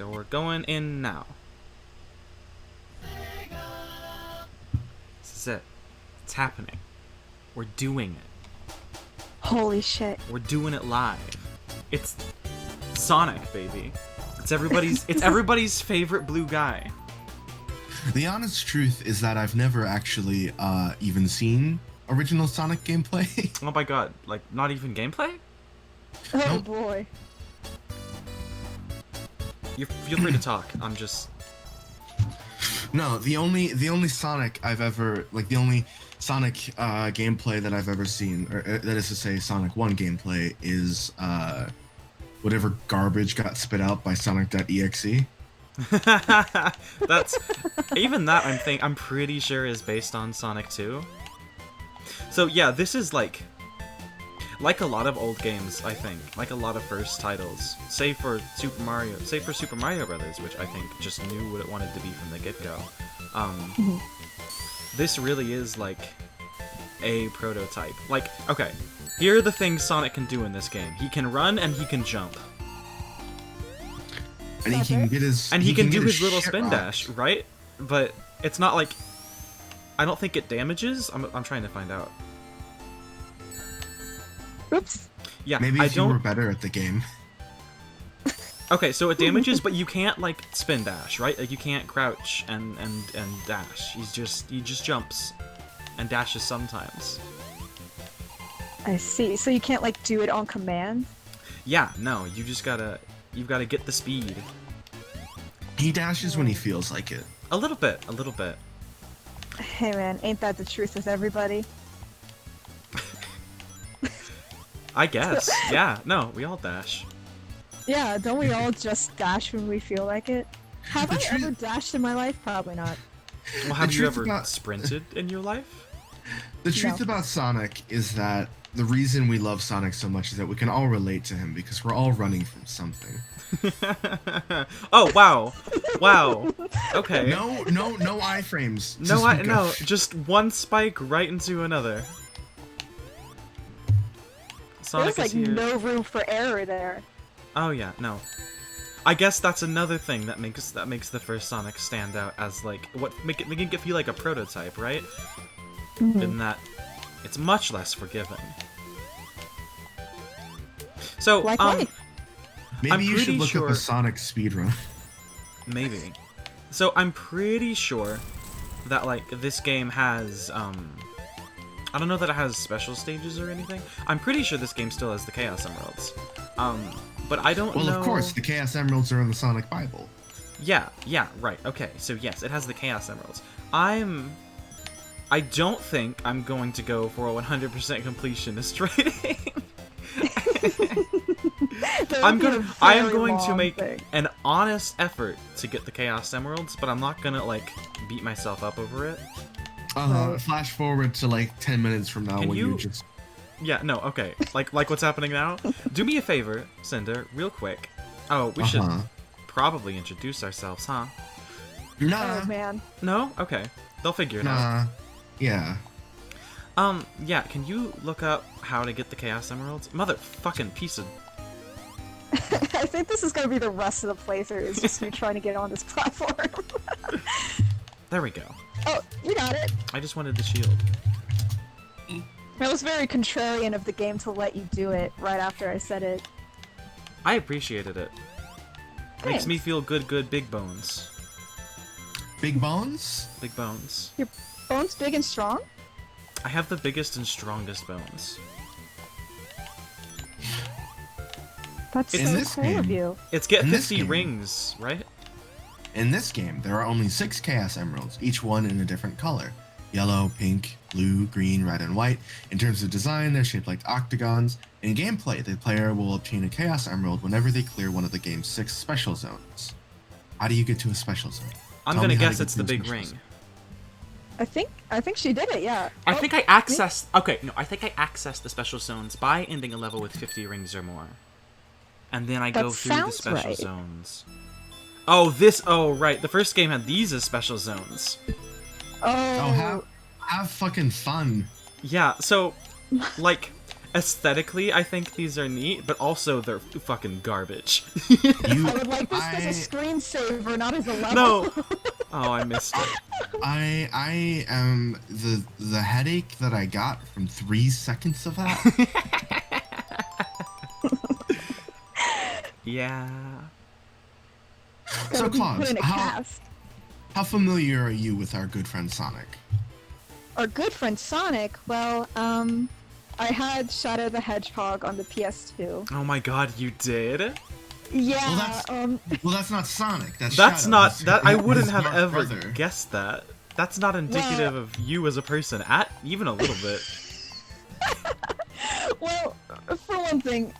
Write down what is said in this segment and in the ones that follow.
So we're going in now. This is it. It's happening. We're doing it. Holy shit. We're doing it live. It's Sonic, baby. It's everybody's favorite blue guy. The honest truth is that I've never actually even seen original Sonic gameplay. Oh my god, like not even gameplay? Oh Nope. boy. You feel free to talk. I'm just No, the only Sonic I've ever the only Sonic gameplay that I've ever seen, or that is to say, Sonic 1 gameplay is whatever garbage got spit out by Sonic.exe. That's even that I'm pretty sure is based on Sonic 2. So yeah, this is like a lot of old games, I think, like a lot of first titles, save for Super Mario Brothers, which I think just knew what it wanted to be from the get-go. This really is like a prototype. Like, okay, here are the things Sonic can do in this game. He can run and he can jump. And he can get his And he can do his little shit spin rocked. dash, right? But it's not like, I don't think it damages. I'm trying to find out. Oops. Yeah, Maybe I if you were don't. better at the game. Okay, so it damages, but you can't like spin dash, right? Like you can't crouch and dash. He just jumps and dashes sometimes. I see. So you can't like do it on command? Yeah, no, you've gotta get the speed. He dashes when he feels like it. A little bit. Hey man, ain't that the truth with everybody? I guess. Yeah, no, we all dash. Yeah, don't we all just dash when we feel like it? Have I ever dashed in my life? Probably not. Well, have you truth ever about- sprinted in your life? The truth No. about Sonic is that the reason we love Sonic so much is that we can all relate to him because we're all running from something. Oh wow, wow. Okay. No iframes. No, just one spike right into another. Sonic There's is like here. no room for error there. Oh yeah, no. I guess that's another thing that makes the first Sonic stand out as like make it feel like a prototype, right? In that it's much less forgiving. So Like life. Maybe I'm you should pretty look up sure- a Sonic speedrun. maybe. So I'm pretty sure that like this game has I don't know that it has special stages or anything. I'm pretty sure this game still has the Chaos Emeralds. But I don't know. Well, of course, the Chaos Emeralds are in the Sonic Bible. Yeah, right. Okay. So yes, it has the Chaos Emeralds. I don't think I'm going to go for a 100% completionist rating. That I would be a am very going to long make thing. an honest effort to get the Chaos Emeralds, but I'm not gonna like beat myself up over it. Right. Flash forward to like 10 minutes from now Can when you- you just. Yeah, no, okay. Like what's happening now? Do me a favor, Cinder, real quick. Oh, we should probably introduce ourselves, huh? Nah, Oh man. No? Okay. They'll figure it out. nah. Yeah. Yeah, can you look up how to get the Chaos Emeralds? Motherfucking piece of... I think this is gonna be the rest of the playthrough, is just me trying to get on this platform. There we go. Oh, you got it. I just wanted the shield. It was very contrarian of the game to let you do it right after I said it. I appreciated it. Makes me Thanks. feel good, big bones. Big Bones? Big bones. Your bones big and strong? I have the biggest and strongest bones. That's In so this cool of game- you. It's get In this 50 game- rings, right? In this game, there are only 6 Chaos Emeralds, each one in a different color. Yellow, pink, blue, green, red, and white. In terms of design, they're shaped like octagons. In gameplay, the player will obtain a Chaos Emerald whenever they clear one of the game's 6 special zones. How do you get to a special zone? I'm Tell gonna me how to guess get it's to the a big special ring. zone. I think she did it, yeah. I Oh, think I accessed... Okay, no, I think I accessed the special zones by ending a level with 50 rings or more. And then I That go through the sounds special right. zones. Oh, right. The first game had these as special zones. Oh, Oh, have fucking fun. Yeah, so, like, aesthetically, I think these are neat, but also they're fucking garbage. I would like this as a screensaver, not as a level. No. Oh, I missed it. I am the headache that I got from 3 seconds of that. Yeah. So, Put Claus, in a cast. how familiar are you with our good friend Sonic? Our good friend Sonic, well, I had Shadow the Hedgehog on the PS2. Oh my god, you did? Yeah, Well, that's not Sonic. That's That's Shadow. not That's that. I his wouldn't have smart ever brother. guessed that. That's not indicative of you as a person, at even a little bit. well, for one thing,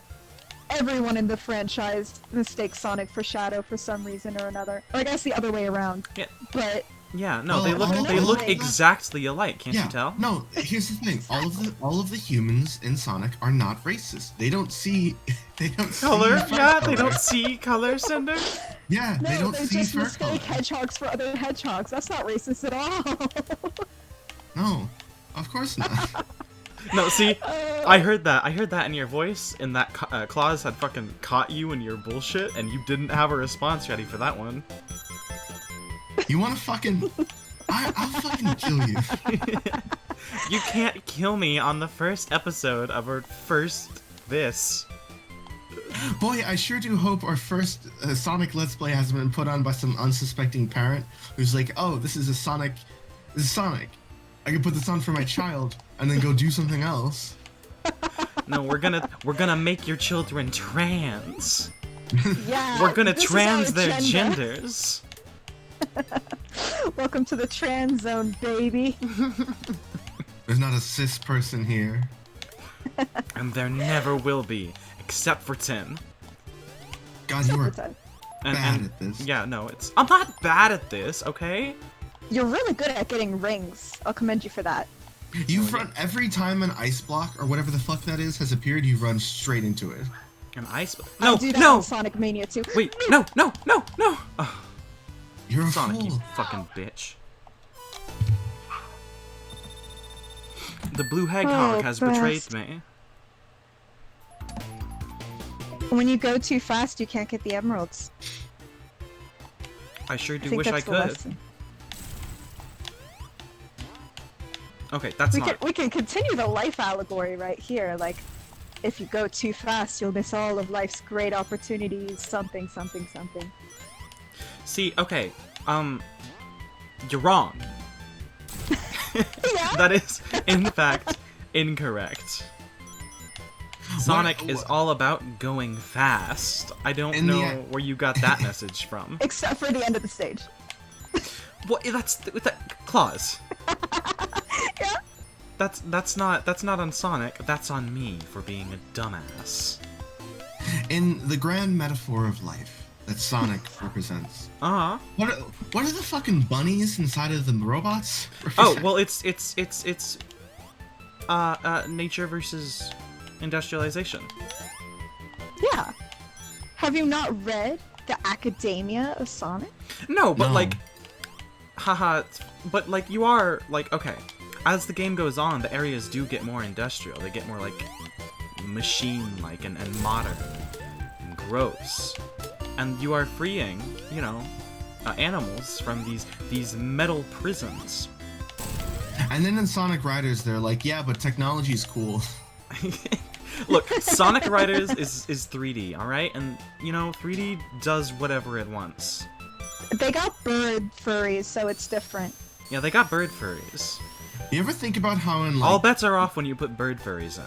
everyone in the franchise mistakes Sonic for Shadow for some reason or another. Or I guess the other way around. Yeah. But Yeah, no, Well, they look all of exactly alike. Can't Yeah. you tell? No, here's the thing. All of the humans in Sonic are not racist. They don't see Color? fur Yeah, color. they don't see color, Cinder. Yeah, no, they don't they see just fur mistake color. hedgehogs for other hedgehogs. That's not racist at all. No, of course not. No, see, I heard that. I heard that in your voice, and that Claus had fucking caught you in your bullshit, and you didn't have a response ready for that one. You want to fucking? I'll fucking kill you. You can't kill me on the first episode of our first this. Boy, I sure do hope our first Sonic Let's Play has been put on by some unsuspecting parent who's like, "Oh, this is Sonic. I can put this on for my child and then go do something else." No, we're gonna make your children trans. Yeah, We're gonna this is trans our their agenda. genders. Welcome to the trans zone, baby. There's not a cis person here. And there never will be, except for Tim. God, you are Pretend. bad at this. Yeah, no, I'm not bad at this, okay? You're really good at getting rings. I'll commend you for that. You've run every time an ice block or whatever the fuck that is has appeared. You run straight into it. An ice. I No, do that no. on Sonic Mania too. Wait, no. Oh, You're a Sonic, fool. you fucking bitch. The blue hedgehog Oh, has best. betrayed me. When you go too fast, you can't get the emeralds. I sure I do think wish I that's the could. lesson. Okay, that's not. We can continue the life allegory right here. Like, if you go too fast, you'll miss all of life's great opportunities. Something, something, something. See, okay, you're wrong. Yeah. That is, in fact, incorrect. Sonic is all about going fast. I don't In the know end- where you got that message from. Except for the end of the stage. Well, that's Claus. Yeah. That's not on Sonic. That's on me for being a dumbass. In the grand metaphor of life that Sonic represents, Uh huh. what are the fucking bunnies inside of the robots? Oh well, it's nature versus industrialization. Yeah. Have you not read the Academia of Sonic? No, but No. like, haha. But like, you are like, okay. As the game goes on, the areas do get more industrial. They get more like machine-like and modern and gross. And you are freeing, you know, animals from these metal prisons. And then in Sonic Riders, they're like, yeah, but technology's cool. Look, Sonic Riders is 3D, all right, and you know 3D does whatever it wants. They got bird furries, so it's different. Yeah, they got bird furries. You ever think about how in like All bets are off when you put bird furries in.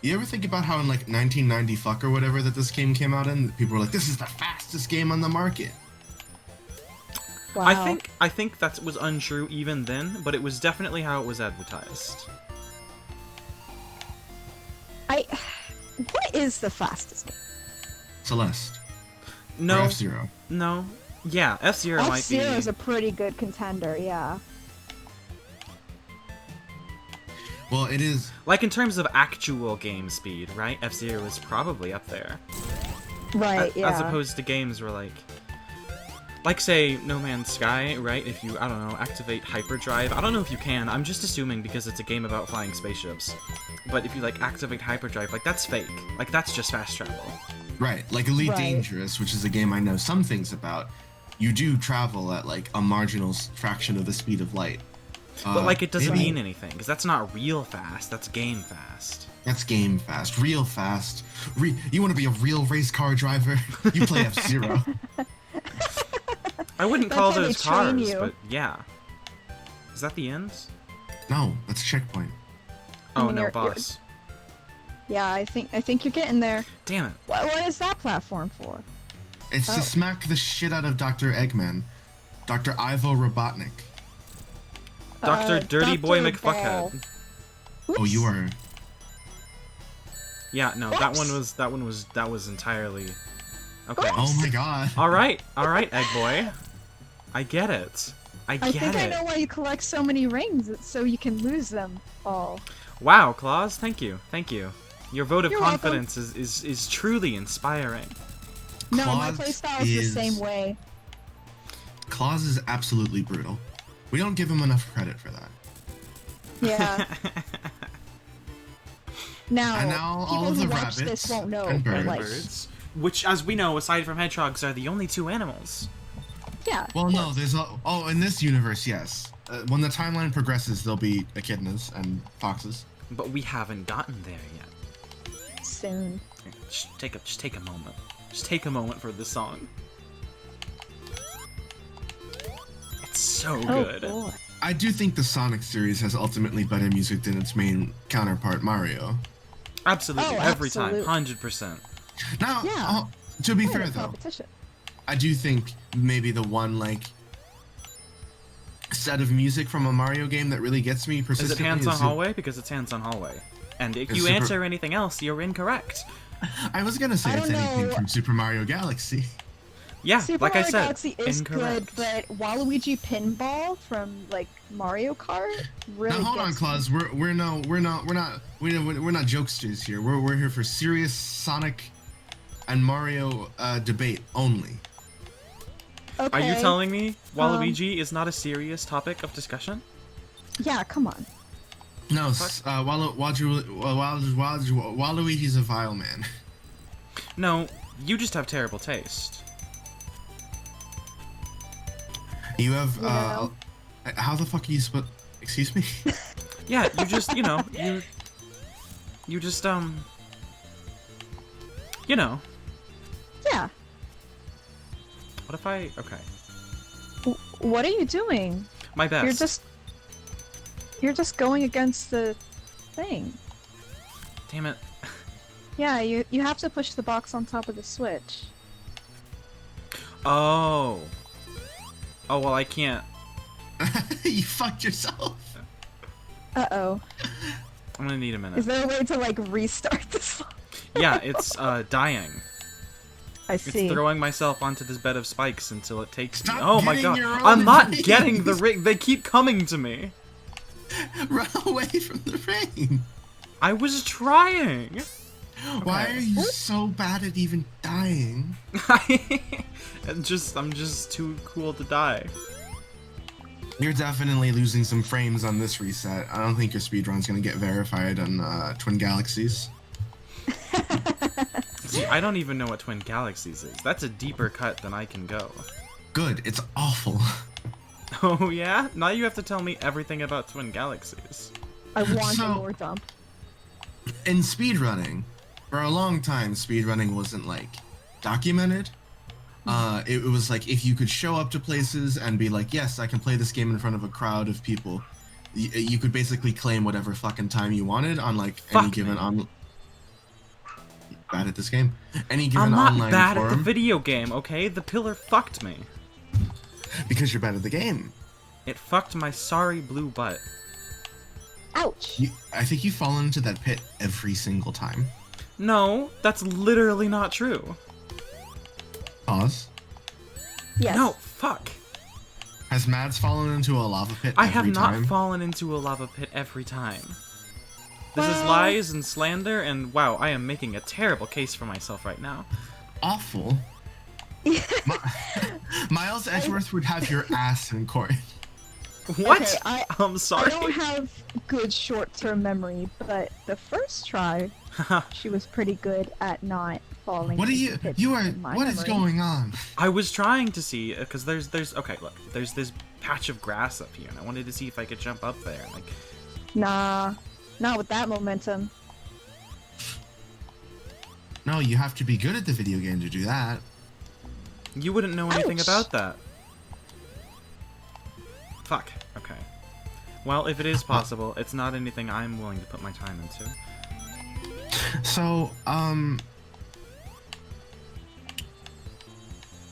you ever think about how in like 1990 fuck or whatever that this game came out in, people were like, this is the fastest game on the market. Wow. I think that was untrue even then, but it was definitely how it was advertised. What is the fastest game? Celeste. Or No, F-Zero. no, yeah, F-Zero might be. F-Zero is a pretty good contender, yeah. Well, it is. Like in terms of actual game speed, right? F-Zero is probably up there. Right, yeah. As opposed to games where like say No Man's Sky, right? If you, I don't know, activate hyperdrive. I don't know if you can. I'm just assuming because it's a game about flying spaceships but if you like activate hyperdrive, like that's fake. Like that's just fast travel. Right, like Elite Right. Dangerous, which is a game I know some things about. You do travel at like a marginal fraction of the speed of light. But like it doesn't maybe- mean anything, because that's not real fast, that's game fast. That's game fast, real fast. You want to be a real race car driver? You play F-Zero. I wouldn't That's call how they those train cars, you. but yeah. Is that the end? No, that's a checkpoint. Oh mean, no, you're- boss. Yeah, I think you're getting there. Damn it. What is that platform for? It's Oh. to smack the shit out of Dr. Eggman. Dr. Ivo Robotnik. Dr. Dirty Boy Dr. McFuckhead. Ball. Oh, you Oops. are... Yeah, no, that Oops. was entirely okay. Oh my god. All right, Egg Boy. I get it. I I get think I it. know why you collect so many rings, it's so you can lose them all. Wow, Claus, thank you. Your vote of You're welcome. confidence is truly inspiring. No, my Claus playstyle is the is- same way. Claus is absolutely brutal. We don't give him enough credit for that. Yeah. Now, And now people all of who the watch rabbits this won't know, and but birds. like, Birds, which, as we know, aside from hedgehogs, are the only two animals. yeah. Well, no, there's in this universe, yes. When the timeline progresses, there'll be echidnas and foxes. But we haven't gotten there yet. Soon. Just take a moment. Just take a moment for this song. It's so good. Oh boy. I do think the Sonic series has ultimately better music than its main counterpart, Mario. Absolutely, Oh, every time, absolute. 100%. Now, Yeah. to be Yeah, fair the though, competition. I do think maybe the one like set of music from a Mario game that really gets me Is it persistently Hands on is Hallway? Because it's Hands on Hallway. And if It's you Super- answer anything else, you're incorrect. I was gonna say I it's don't anything know. from Super Mario Galaxy. Yeah, Super like Mario I said, Galaxy is incorrect. good, but Waluigi Pinball from like Mario Kart really Now hold on, gets Claus. We're not jokesters here. We're here for serious Sonic and Mario debate only. me. Okay. Are you telling me Waluigi is not a serious topic of discussion? Yeah, come on. No, Waluigi's a vile man. No, you just have terrible taste. You have Yeah. how the fuck are you supposed? Excuse me. Yeah, you just, you know, you just, you know. Yeah. What if I, okay. What are you doing? My best. You're just going against the thing. Damn it. Yeah, you have to push the box on top of the switch. Oh. Oh, well, I can't. You fucked yourself. Uh-oh. I'm gonna need a Is minute. there a way to like restart this? Yeah, it's, dying. I It's see. throwing myself onto this bed of spikes until it takes me. Stop Oh my getting god. your own I'm not rings. getting the ring. They keep coming to me. Run away from the ring. I was trying. Why Okay. are you so bad at even dying? I'm just too cool to die. You're definitely losing some frames on this reset. I don't think your speedrun's gonna get verified on Twin Galaxies. See, I don't even know what Twin Galaxies is. That's a deeper cut than I can go. Good, it's awful. Oh yeah? Now you have to tell me everything about Twin Galaxies. I want a So- lore dump. In speedrunning, for a long time, speedrunning wasn't like documented. It was like if you could show up to places and be like, yes, I can play this game in front of a crowd of people. You could basically claim whatever fucking time you wanted on like any Fuck given me. on. Bad at this game. Any given I'm not online bad forum at the video game, okay? The pillar fucked me. because you're bad at the game. It fucked my sorry blue butt. Ouch. I think you fall into that pit every single time. No, that's literally not true. Pause. Yes. No, fuck. Has Mads fallen into a lava pit I every have not time? fallen into a lava pit every time. This is Well- lies and slander, and wow, I am making a terrible case for myself right now. Awful. Miles Edgeworth would have your ass in court. What? Okay, I'm I sorry. don't have good short-term memory, but the first try, she was pretty good at not falling What are into you? pits You are. in my What is memory. going on? I was trying to see, because there's okay, look, there's this patch of grass up here, and I wanted to see if I could jump up there. Like, Nah, not with that momentum. No, you have to be good at the video game to do that. you wouldn't know anything Ouch. about that. Fuck. Okay. Well, if it is possible, it's not anything I'm willing to put my time into. So,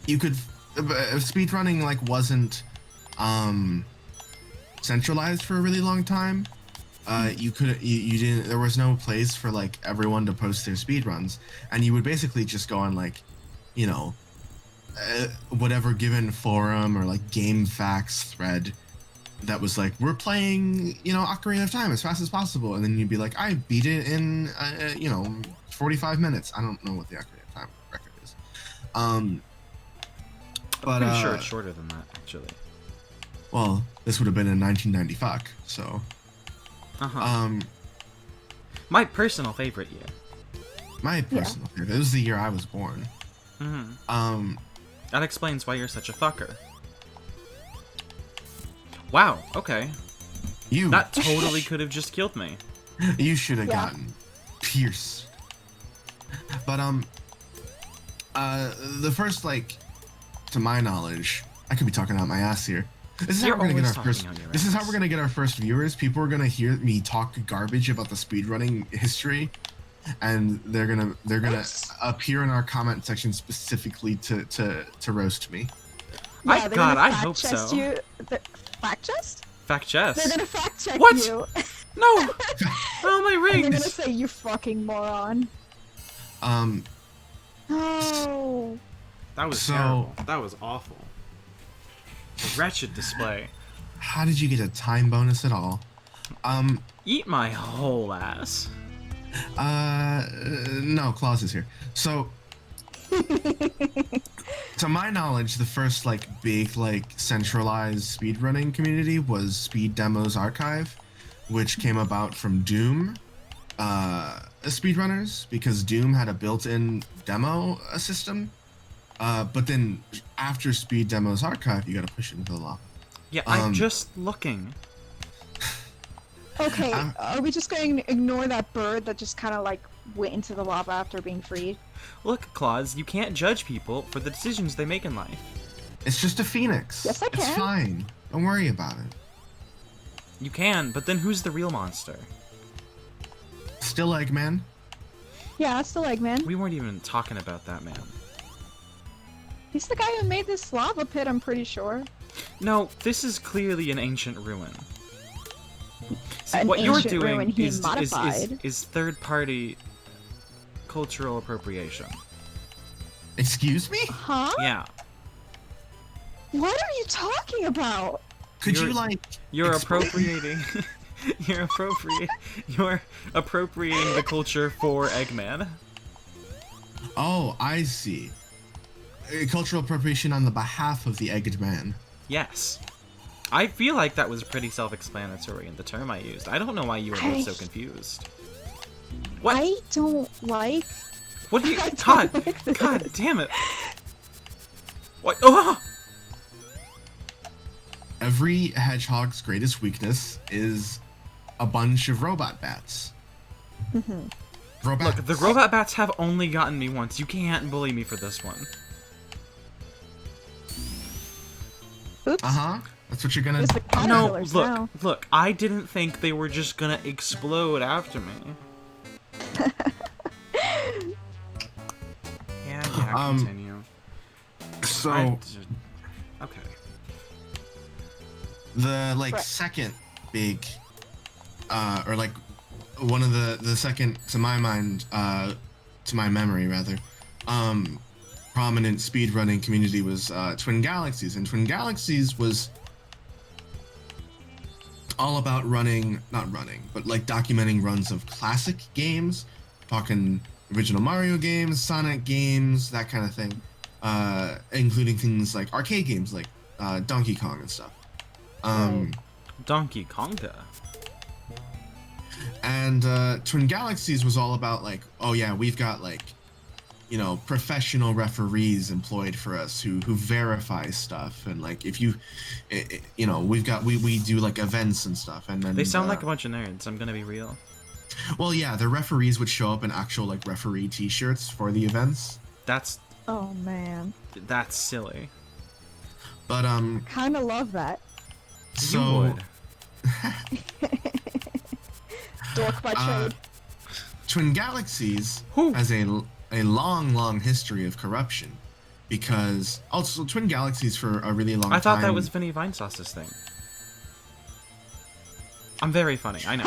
you could speedrunning like wasn't centralized for a really long time. You couldn't, you didn't, there was no place for like everyone to post their speedruns, and you would basically just go on like, you know, whatever given forum or like game facts thread that was like, we're playing, you know, Ocarina of Time as fast as possible, and then you'd be like, I beat it in, you know, 45 minutes. I don't know what the Ocarina of Time record is. But I'm pretty sure it's shorter than that, actually. well, this would have been in 1995, so. My personal favorite year. My personal favorite. It was the year I was born. That explains why you're such a fucker. Wow, okay. That totally could have just killed me. You should have gotten pierced. But the first, like, to my knowledge, I could be talking out my ass here. This is how we're gonna get our first. This is how we're gonna get our first viewers. People are gonna hear me talk garbage about the speedrunning history, and they're gonna appear in our comment section specifically to roast me. Yeah, God, I hope so. Fact chest? Fact chest. They're gonna fact check What? you. No! Oh, my And rings! they're gonna say you fucking moron. No. That was terrible. That was awful. A wretched display. How did you get a time bonus at all? Eat my whole ass. No, Claus is here. So, to my knowledge, the first like big like centralized speedrunning community was Speed Demos Archive, which came about from Doom speedrunners, because Doom had a built-in demo system. But then after Speed Demos Archive, you gotta push it into the lava. Yeah, I'm just looking. Okay, are we just going to ignore that bird that just kind of like went into the lava after being freed? Look, Claus, you can't judge people for the decisions they make in life. It's just a phoenix. Yes, I can. It's fine. Don't worry about it. You can, but then who's the real monster? Still Eggman. Yeah, it's the Eggman. We weren't even talking about that, man. He's the guy who made this lava pit, I'm pretty sure. No, this is clearly an ancient ruin. See, An what you're ancient ruin doing he is modified. third-party cultural appropriation. Excuse me? Huh? Yeah. What are you talking about? Could You're- you like? You're explain- appropriating. You're appropriating the culture for Eggman. Oh, I see. Cultural appropriation on the behalf of the Egged Man. Yes. I feel like that was pretty self-explanatory in the term I used. I don't know why you were both so confused. What? I don't like... What do you... I don't God! like this. God damn it! What? Oh! Every hedgehog's greatest weakness is a bunch of robot bats. Robats. Look, the robot bats have only gotten me once. You can't bully me for this one. Oops. That's what you're gonna. There's the No, caterpillars look, now. look. I didn't think they were just gonna explode after me. Yeah, continue. So Okay. the like Right. second big, or like one of the second to my mind, to my memory rather, prominent speedrunning community was Twin Galaxies, and Twin Galaxies was all about not running, but like documenting runs of classic games, talking original Mario games, Sonic games, that kind of thing, including things like arcade games like Donkey Kong and stuff. Um, Donkey Konga. And Twin Galaxies was all about like, oh yeah, we've got like, you know, professional referees employed for us who verify stuff, and like if you, you know, we do like events and stuff, and then They sound like a bunch of nerds. I'm gonna be real. Well, yeah, the referees would show up in actual like referee T-shirts for the events. That's Oh man. silly. But Kinda love that. so You would. Dork by trade. Twin Galaxies Whew. has a long history of corruption, because also Twin Galaxies for a really long time. I thought that was Vinny Vinesauce's thing. I'm very funny, I know.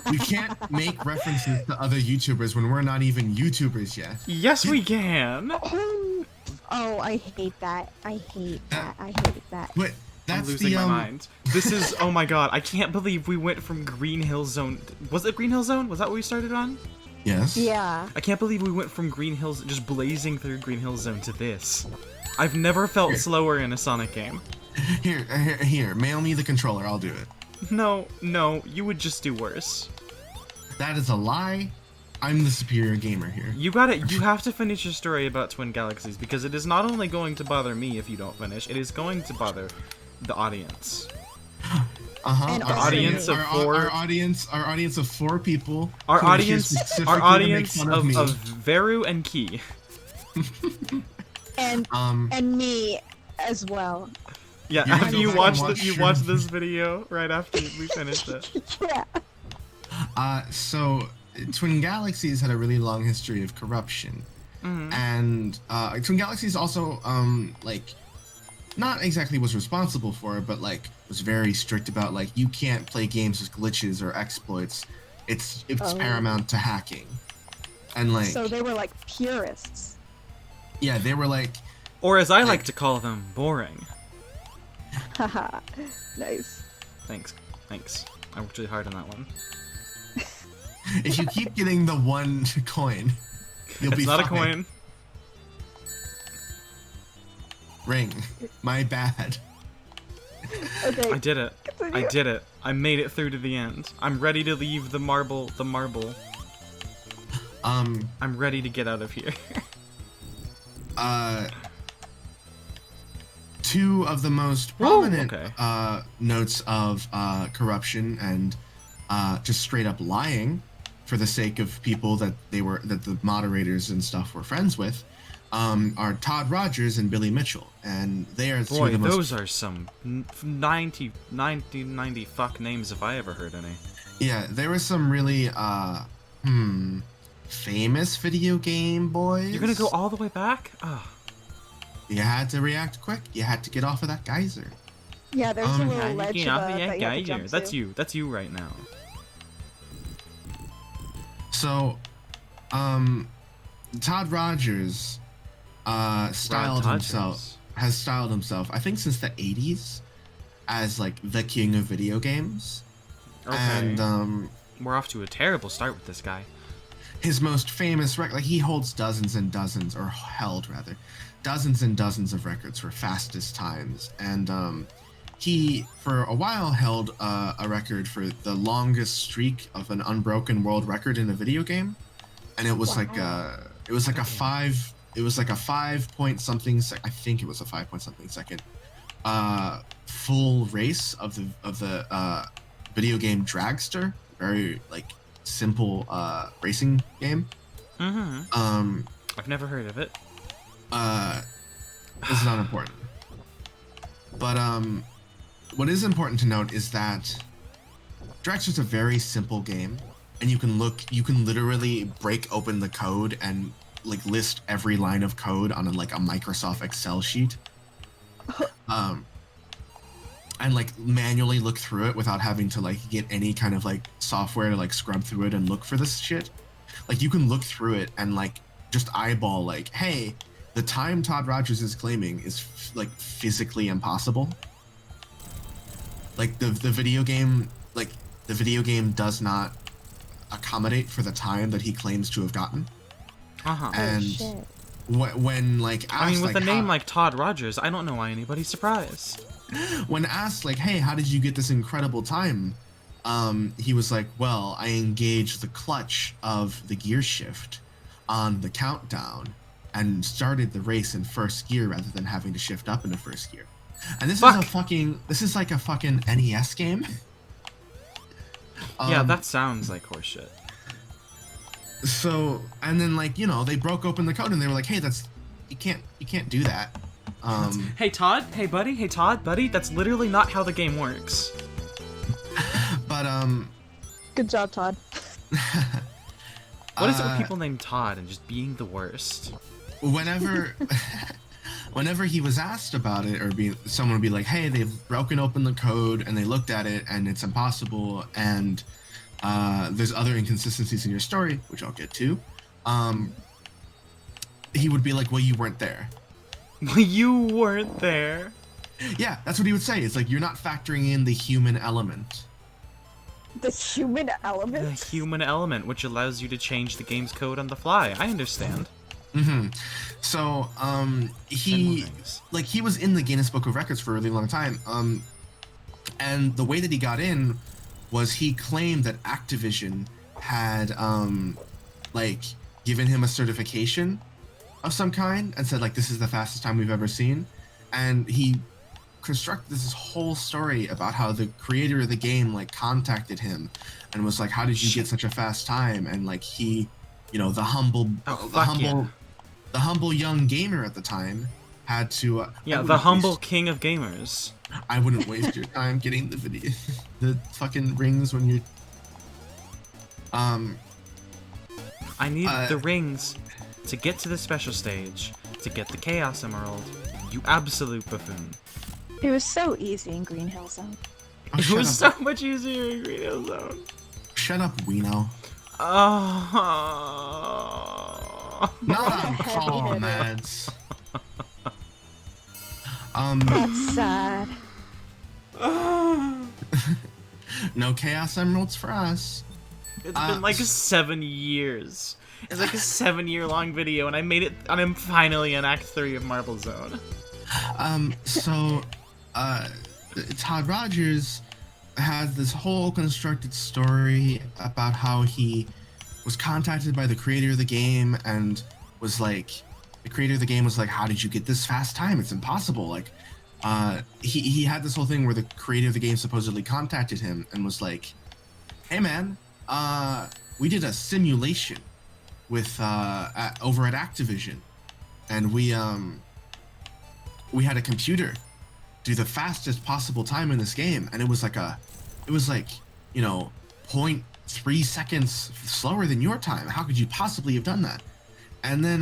We can't make references to other YouTubers when we're not even YouTubers yet. Yes, we can. Oh, I hate that. I hate that. I hate that. But I'm that's losing the my mind. This is, oh my god, I can't believe we went from Green Hill Zone. Was it Green Hill Zone? Was that what we started on? Yes. Yeah. I can't believe we went from Green Hills, just blazing through Green Hill Zone to this. I've never felt slower in a Sonic game. Here, mail me the controller. I'll do it. No, you would just do worse. That is a lie. I'm the superior gamer here. You have to finish your story about Twin Galaxies, because it is not only going to bother me if you don't finish, it is going to bother the audience. And Our audience of four. Our audience of 4 people. Our who are here audience specifically to audience make fun of me. Veru and Key. And me as well. Yeah, You're have gonna you go watched back and you watch watched your- this video right after we finished it? Yeah. So Twin Galaxies had a really long history of corruption, and Twin Galaxies also like not exactly was responsible for it, but like was very strict about like you can't play games with glitches or exploits. It's paramount to hacking, and like So they were like purists. yeah, they were like Or as I like to call them, boring. Haha. Nice. Thanks. I worked really hard on that one. if you keep getting the 1 coin, you'll be It's not a fine. coin. Ring. My bad. Okay. I did it. Continue. I did it. I made it through to the end. I'm ready to leave the marble. I'm ready to get out of here. 2 of the most Whoa, prominent okay. notes of corruption and just straight up lying for the sake of people that the moderators and stuff were friends with are Todd Rogers and Billy Mitchell, and they are 2 Boy, of the most those are some 90 fuck names if I ever heard any. yeah, there were some really famous video game boys. You're gonna go all the way back? Oh. You had to react quick. You had to get off of that geyser. Yeah, there's a Yeah, little ledge Get off of that that you have to geyser. jump That's to. you. That's you right now. So, Todd Rogers has styled himself, I think, since the 80s as like the king of video games. Okay. And We're off to a terrible start with this guy. his most famous record, like he holds dozens and dozens, or held rather, dozens and dozens of records for fastest times. And he, for a while, held a record for the longest streak of an unbroken world record in a video game. And it was like a 5 point something I think it was a 5 point something second full race of the video game Dragster, very like simple racing game. I've never heard of it. This is not important, but what is important to note is that Dragster's a very simple game, and you can literally break open the code and like list every line of code on a Microsoft Excel sheet, and like manually look through it without having to like get any kind of like software to like scrub through it and look for this shit. Like you can look through it and like just eyeball like, hey, the time Todd Rogers is claiming is physically impossible. Like the video game does not accommodate for the time that he claims to have gotten. And Shit. when like asked, I mean, with like, a name like Todd Rogers, I don't know why anybody's surprised. when asked like, "Hey, how did you get this incredible time?" He was like, "Well, I engaged the clutch of the gear shift on the countdown and started the race in first gear rather than having to shift up into first gear." And this is like a fucking NES game. Yeah, that sounds like horseshit. So, and then like, you know, they broke open the code and they were like, "Hey, you can't do that." Hey Todd, hey buddy, hey Todd, buddy, that's literally not how the game works. But Good job, Todd. What is it with people named Todd and just being the worst? whenever whenever he was asked about it, or someone would be like, "Hey, they've broken open the code and they looked at it and it's impossible, and there's other inconsistencies in your story," which I'll get to, he would be like, "Well, you weren't there." You weren't there. Yeah, that's what he would say. It's like, you're not factoring in the human element. The human The element? human element, which allows you to change the game's code on the fly. I understand. Mm-hmm. So, he was in the Guinness Book of Records for a really long time. And the way that he got in was he claimed that Activision had, given him a certification of some kind and said, like, "This is the fastest time we've ever seen." And he constructed this whole story about how the creator of the game, like, contacted him and was like, "How did you get such a fast time?" And, like, he, you know, the humble young gamer at the time had to the humble king of gamers. I wouldn't waste your time getting the video, the fucking rings when you're I need the rings to get to the special stage, to get the Chaos Emerald. You absolute buffoon. It was so easy in Green Hill Zone. Oh, It was so much easier in Green Hill Zone. Shut up, Wino. Oh. Not on call, Mads. That's sad. No Chaos Emeralds for us. It's been like 7 years. It's like a 7-year-long video, and I made it. And I'm finally in Act 3 of Marble Zone. Todd Rogers has this whole constructed story about how he was contacted by the creator of the game and was like, the creator of the game was like, "How did you get this fast time? It's impossible." Like, he had this whole thing where the creator of the game supposedly contacted him and was like, "Hey man, we did a simulation with over at Activision, and we had a computer do the fastest possible time in this game, and it was like, you know, 0.3 seconds slower than your time. How could you possibly have done that?" And then,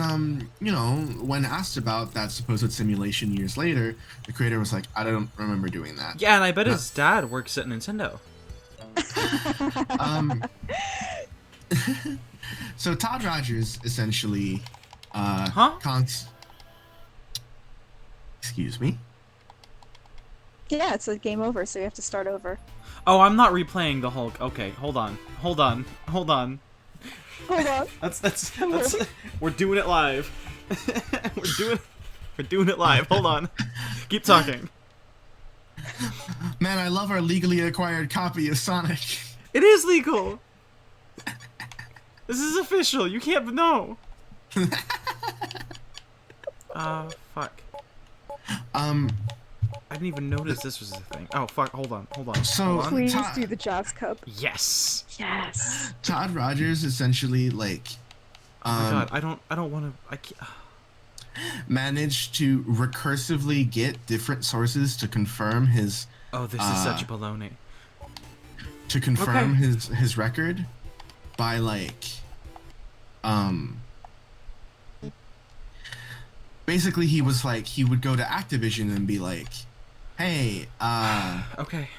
you know, when asked about that supposed simulation years later, the creator was like, "I don't remember doing that." Yeah, and I bet his dad works at Nintendo. So Todd Rogers essentially, excuse me? Yeah, it's a game over, so you have to start over. Oh, I'm not replaying the Hulk. Okay, hold on. Hold on. That's we're doing it live. we're doing it live. Hold on. Keep talking. Man, I love our legally acquired copy of Sonic. It is legal. This is official. You can't know. Fuck. I didn't even notice this was a thing. Oh fuck! Hold on. So Hold on. Please do the Jazz Cup. Yes. Yes. Todd Rogers essentially like, Oh my god! I don't want to. I can't. managed to recursively get different sources to confirm his. Oh, this is such baloney. To confirm Okay. his record, by like, basically he was like, he would go to Activision and be like, "Hey, Okay.